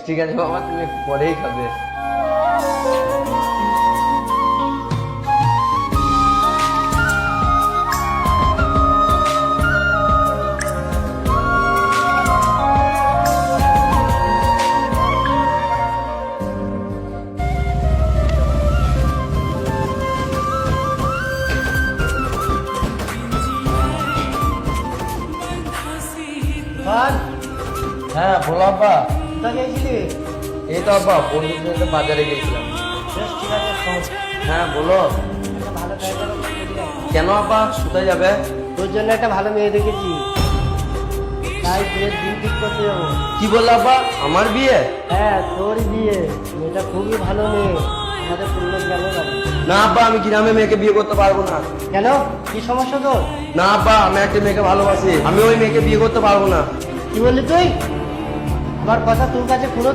ঠিক আছে বাবা, তুমি একটু পরেই খাবে। হ্যাঁ বলো আব্বা। কোথায় গিয়েছিলি? এই তো আব্বা, বন্ধুদের সাথে বাজারে গেছিলাম। বেশ, ঠিক আছে, শোন। হ্যাঁ বলো। একটা ভালো জায়গা কেন আব্বা, কোথায় যাবে? তোর জন্য একটা ভালো মেয়ে দেখেছি, তাই বিয়ের দিন ঠিক করতে যাবো। কি বললো আব্বা, আমার বিয়ে? হ্যাঁ, তোর বিয়ে। মেয়েটা খুবই ভালো মেয়ে, আমাদের পূর্ণ গ্রামে বাড়ি। না আব্বা, আমি গ্রামে মেয়েকে বিয়ে করতে পারবো না। কেন, কি সমস্যা তোর? না আব্বা, আমি একটা মেয়েকে ভালোবাসি, আমি ওই মেয়েকে বিয়ে করতে পারবো না। কি বললি তুই? আমার কথা তোর কাছে পুরো